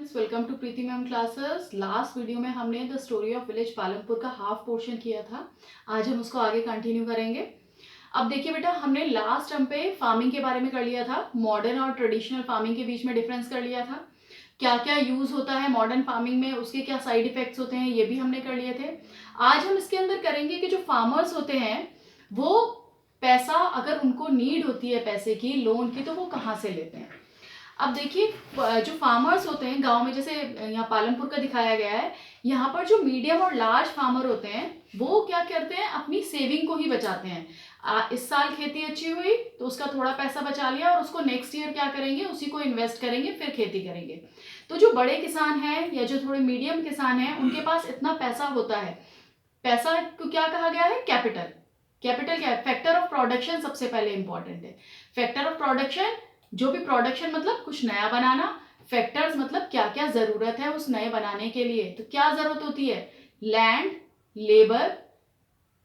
Students, welcome to Preeti ma'am classes. Last video में हमने the story of village Palampur का half portion किया था। आज हम उसको आगे कंटिन्यू करेंगे। अब देखिए बेटा, हमने लास्ट टर्म पे फार्मिंग के बारे में कर लिया था, मॉडर्न और ट्रेडिशनल फार्मिंग के बीच में डिफरेंस कर लिया था, क्या क्या यूज होता है मॉडर्न फार्मिंग में, उसके क्या साइड इफेक्ट्स होते हैं, ये भी हमने कर लिए थे। आज हम इसके अंदर करेंगे कि जो फार्मर्स होते हैं वो पैसा, अगर उनको नीड होती है पैसे की, लोन की, तो वो कहाँ से लेते हैं। अब देखिए, जो फार्मर्स होते हैं गांव में, जैसे यहाँ पालमपुर का दिखाया गया है, यहाँ पर जो मीडियम और लार्ज फार्मर होते हैं वो क्या करते हैं, अपनी सेविंग को ही बचाते हैं। इस साल खेती अच्छी हुई तो उसका थोड़ा पैसा बचा लिया और उसको नेक्स्ट ईयर क्या करेंगे, उसी को इन्वेस्ट करेंगे, फिर खेती करेंगे। तो जो बड़े किसान हैं या जो थोड़े मीडियम किसान हैं, उनके पास इतना पैसा होता है। पैसा को क्या कहा गया है, कैपिटल। कैपिटल क्या है, फैक्टर ऑफ प्रोडक्शन सबसे पहले इंपॉर्टेंट है। फैक्टर ऑफ प्रोडक्शन, जो भी प्रोडक्शन मतलब कुछ नया बनाना, फैक्टर्स मतलब क्या क्या जरूरत है उस नए बनाने के लिए। तो क्या जरूरत होती है, लैंड, लेबर,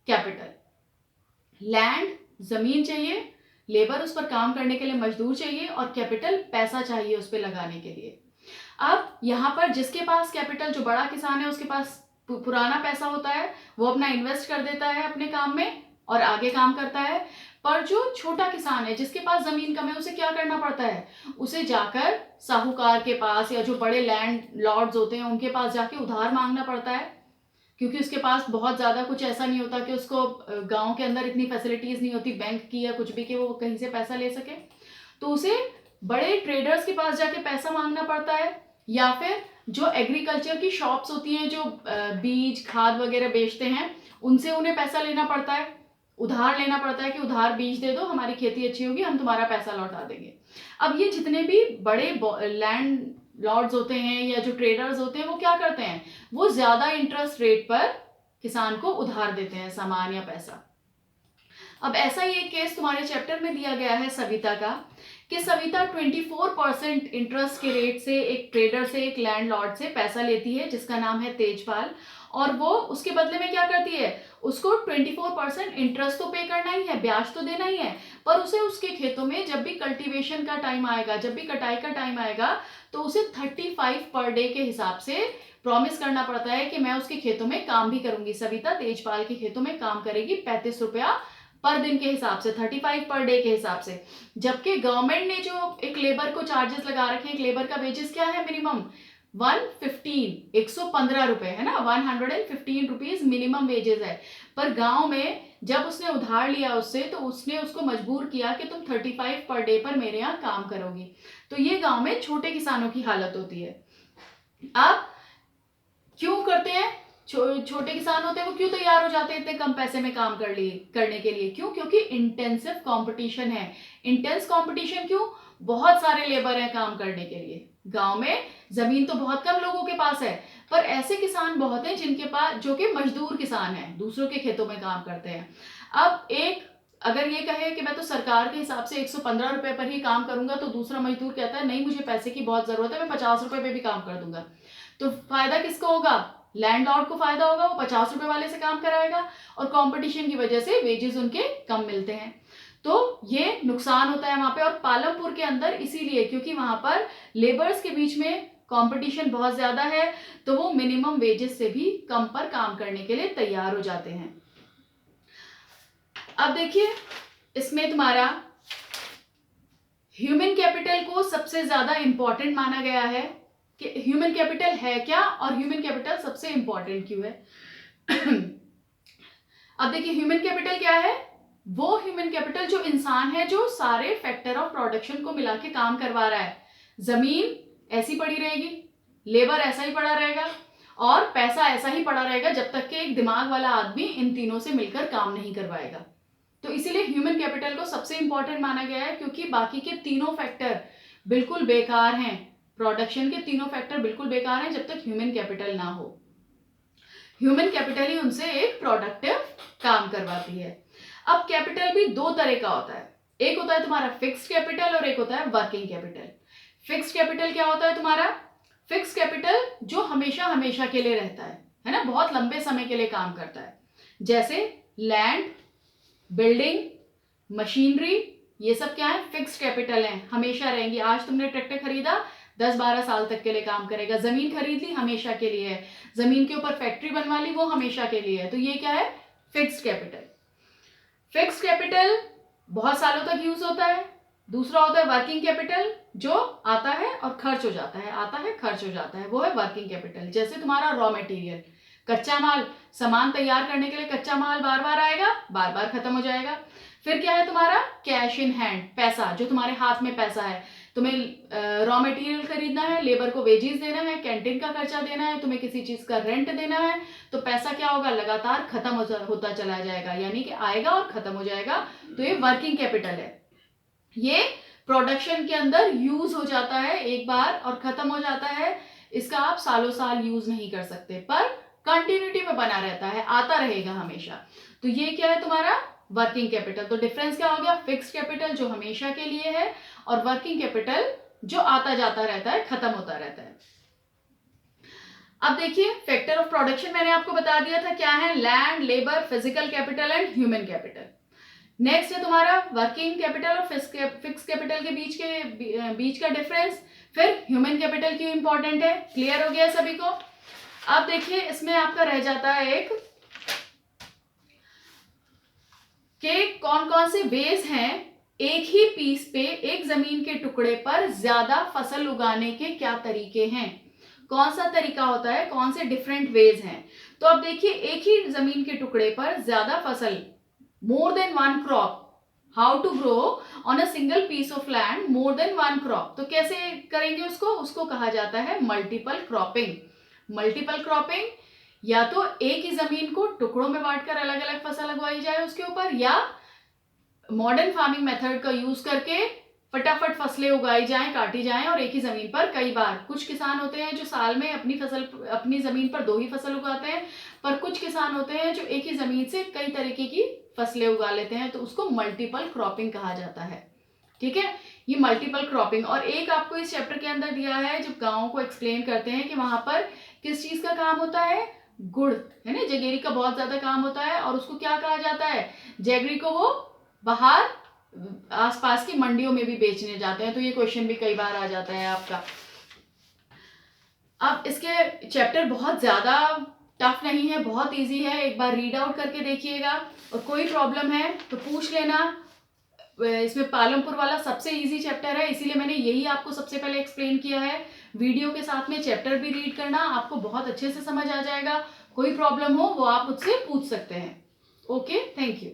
कैपिटल। लैंड जमीन चाहिए, लेबर उस पर काम करने के लिए मजदूर चाहिए, और कैपिटल पैसा चाहिए उस पर लगाने के लिए। अब यहाँ पर जिसके पास कैपिटल, जो बड़ा किसान है उसके पास पुराना पैसा होता है, वो अपना इन्वेस्ट कर देता है अपने काम में और आगे काम करता है। पर जो छोटा किसान है जिसके पास जमीन कम है, उसे क्या करना पड़ता है, उसे जाकर साहूकार के पास या जो बड़े लैंड लॉर्ड्स होते हैं उनके पास जाके उधार मांगना पड़ता है, क्योंकि उसके पास बहुत ज्यादा कुछ ऐसा नहीं होता कि उसको गांव के अंदर इतनी फैसिलिटीज नहीं होती बैंक की या कुछ भी कि वो कहीं से पैसा ले सके। तो उसे बड़े ट्रेडर्स के पास जाके पैसा मांगना पड़ता है, या फिर जो एग्रीकल्चर की शॉप्स होती हैं जो बीज खाद वगैरह बेचते हैं, उनसे उन्हें पैसा लेना पड़ता है, उधार लेना पड़ता है कि उधार बीज दे दो, हमारी खेती अच्छी होगी, हम तुम्हारा पैसा लौटा देंगे। अब ये जितने भी बड़े लैंड लॉर्ड्स होते हैं या जो ट्रेडर्स होते हैं, वो क्या करते हैं, वो ज्यादा इंटरेस्ट रेट पर किसान को उधार देते हैं सामान या पैसा। अब ऐसा ही एक केस तुम्हारे चैप्टर में दिया गया है सविता का, कि सविता 24% इंटरेस्ट के रेट से एक ट्रेडर से, एक लैंडलॉर्ड से पैसा लेती है जिसका नाम है तेजपाल, और वो उसके बदले में क्या करती है, उसको 24% इंटरेस्ट तो पे करना ही है, ब्याज तो देना ही है, पर उसे उसके खेतों में जब भी कल्टीवेशन का टाइम आएगा, जब भी कटाई का टाइम आएगा, तो उसे 35 पर डे के हिसाब से प्रॉमिस करना पड़ता है कि मैं उसके खेतों में काम भी करूंगी। सविता तेजपाल के खेतों में काम करेगी 35 रुपया पर दिन के हिसाब से, 35 पर डे के हिसाब से। जबकि गवर्नमेंट ने जो एक लेबर को चार्जेस लगा रखे हैं, एक लेबर का वेजेस क्या है, मिनिमम 115, 115 रुपए है ना, 115 रुपीज मिनिमम वेजेस है। पर गांव में जब उसने उधार लिया उससे, तो उसने उसको मजबूर किया कि तुम 35 पर डे पर मेरे यहाँ काम करोगी। तो ये गांव में छोटे किसानों की हालत होती है। अब क्यों करते हैं, छोटे किसान होते हैं वो क्यों तैयार हो जाते हैं इतने कम पैसे में काम करने के लिए, क्यों, क्योंकि इंटेंसिव कंपटीशन है। इंटेंस कंपटीशन क्यों, बहुत सारे लेबर हैं काम करने के लिए, गांव में जमीन तो बहुत कम लोगों के पास है, पर ऐसे किसान बहुत हैं जिनके पास, जो कि मजदूर किसान हैं, दूसरों के खेतों में काम करते हैं। अब एक अगर ये कहे कि मैं तो सरकार के हिसाब से 115 रुपए पर ही काम करूंगा, तो दूसरा मजदूर कहता है नहीं, मुझे पैसे की बहुत जरूरत है, मैं 50 रुपए पे भी काम कर दूंगा। तो फायदा किसको होगा, लैंडलॉर्ड को फायदा होगा, वो 50 रुपए वाले से काम कराएगा, और कंपटीशन की वजह से वेजेस उनके कम मिलते हैं, तो ये नुकसान होता है वहां पे। और पालमपुर के अंदर इसीलिए, क्योंकि वहां पर लेबर्स के बीच में कंपटीशन बहुत ज्यादा है, तो वो मिनिमम वेजेस से भी कम पर काम करने के लिए तैयार हो जाते हैं। अब देखिए, इसमें तुम्हारा ह्यूमन कैपिटल को सबसे ज्यादा इंपॉर्टेंट माना गया है कि ह्यूमन कैपिटल है क्या, और ह्यूमन कैपिटल सबसे इंपॉर्टेंट क्यों है। अब देखिए, ह्यूमन कैपिटल क्या है, वो ह्यूमन कैपिटल जो इंसान है, जो सारे फैक्टर ऑफ प्रोडक्शन को मिला के काम करवा रहा है। जमीन ऐसी पड़ी रहेगी, लेबर ऐसा ही पड़ा रहेगा, और पैसा ऐसा ही पड़ा रहेगा जब तक कि एक दिमाग वाला आदमी इन तीनों से मिलकर काम नहीं करवाएगा। तो इसीलिए ह्यूमन कैपिटल को सबसे इंपॉर्टेंट माना गया है, क्योंकि बाकी के तीनों फैक्टर बिल्कुल बेकार हैं, प्रोडक्शन के तीनों फैक्टर बिल्कुल बेकार हैं जब तक ह्यूमन कैपिटल ना हो। ह्यूमन कैपिटल ही उनसे एक प्रोडक्टिव काम करवाती है। अब कैपिटल भी दो तरह का होता है, एक होता है तुम्हारा फिक्स्ड कैपिटल और एक होता है वर्किंग कैपिटल। फिक्स्ड कैपिटल क्या होता है तुम्हारा, फिक्स्ड कैपिटल जो हमेशा हमेशा के लिए रहता है ना, बहुत लंबे समय के लिए काम करता है, जैसे लैंड, बिल्डिंग, मशीनरी, ये सब क्या है, फिक्स्ड कैपिटल है, हमेशा रहेंगी। आज तुमने ट्रैक्टर खरीदा, 10-12 साल तक के लिए काम करेगा। जमीन खरीद ली, हमेशा के लिए है। जमीन के ऊपर फैक्ट्री बनवा ली, वो हमेशा के लिए है। तो ये क्या है? Fixed capital. फिक्स्ड कैपिटल बहुत सालों तक यूज होता है। दूसरा होता है वर्किंग कैपिटल, जो आता है और खर्च हो जाता है, आता है खर्च हो जाता है, वो है वर्किंग कैपिटल। जैसे तुम्हारा रॉ मटेरियल, कच्चा माल, सामान तैयार करने के लिए कच्चा माल बार बार आएगा, बार बार खत्म हो जाएगा। फिर क्या है तुम्हारा? कैश इन हैंड, पैसा, जो तुम्हारे हाथ में पैसा है। तुम्हें रॉ मटेरियल खरीदना है, लेबर को वेजेस देना है, कैंटीन का खर्चा देना है, तुम्हें किसी चीज का रेंट देना है, तो पैसा क्या होगा? लगातार खत्म होता चला जाएगा, यानी कि आएगा और खत्म हो जाएगा। तो ये वर्किंग कैपिटल है। ये प्रोडक्शन के अंदर यूज हो जाता है एक बार और खत्म हो जाता है। इसका आप सालों साल यूज नहीं कर सकते, पर कंटिन्यूटी में बना रहता है, आता रहेगा हमेशा। तो ये क्या है तुम्हारा? Working capital. तो डिफरेंस क्या हो गया? फिक्स्ड कैपिटल जो हमेशा के लिए है, और वर्किंग कैपिटल जो आता जाता रहता है, खत्म होता रहता है। अब देखिए, फैक्टर ऑफ प्रोडक्शन मैंने आपको बता दिया था क्या है? Land, labour, physical capital and human capital. Next है तुम्हारा वर्किंग कैपिटल और फिक्स कैपिटल के बीच का डिफरेंस। फिर ह्यूमन कैपिटल क्यों इंपॉर्टेंट है, क्लियर हो गया सभी को? अब देखिए, इसमें आपका रह जाता है एक कि कौन कौन से वेज हैं एक ही पीस पे, एक जमीन के टुकड़े पर ज्यादा फसल उगाने के क्या तरीके हैं। कौन सा तरीका होता है, कौन से डिफरेंट वेज हैं। तो अब देखिए, एक ही जमीन के टुकड़े पर ज्यादा फसल, more than one crop, how to grow on a single piece of land more than one crop। तो कैसे करेंगे उसको कहा जाता है मल्टीपल क्रॉपिंग। मल्टीपल क्रॉपिंग या तो एक ही जमीन को टुकड़ों में बांटकर अलग अलग फसल लगवाई जाए उसके ऊपर, या मॉडर्न फार्मिंग मेथड का यूज करके फटाफट फसलें उगाई जाएं, काटी जाएं, और एक ही जमीन पर कई बार। कुछ किसान होते हैं जो साल में अपनी जमीन पर 2 ही फसल उगाते हैं, पर कुछ किसान होते हैं जो एक ही जमीन से कई तरीके की फसलें उगा लेते हैं, तो उसको मल्टीपल क्रॉपिंग कहा जाता है। ठीक है, ये मल्टीपल क्रॉपिंग। और एक आपको इस चैप्टर के अंदर दिया है, जब गाँवों को एक्सप्लेन करते हैं कि वहां पर किस चीज का काम होता है, गुड़ है ना, जगेरी का बहुत ज्यादा काम होता है, और उसको क्या कहा जाता है? जैगरी को वो बाहर आसपास की मंडियों में भी बेचने जाते हैं। तो ये क्वेश्चन भी कई बार आ जाता है आपका। अब इसके चैप्टर बहुत ज्यादा टफ नहीं है, बहुत इजी है, एक बार रीड आउट करके देखिएगा, और कोई प्रॉब्लम है तो पूछ लेना। इसमें पालमपुर वाला सबसे इजी चैप्टर है, इसीलिए मैंने यही आपको सबसे पहले एक्सप्लेन किया है। वीडियो के साथ में चैप्टर भी रीड करना, आपको बहुत अच्छे से समझ आ जाएगा। कोई प्रॉब्लम हो वो आप मुझसे पूछ सकते हैं। Okay, thank you.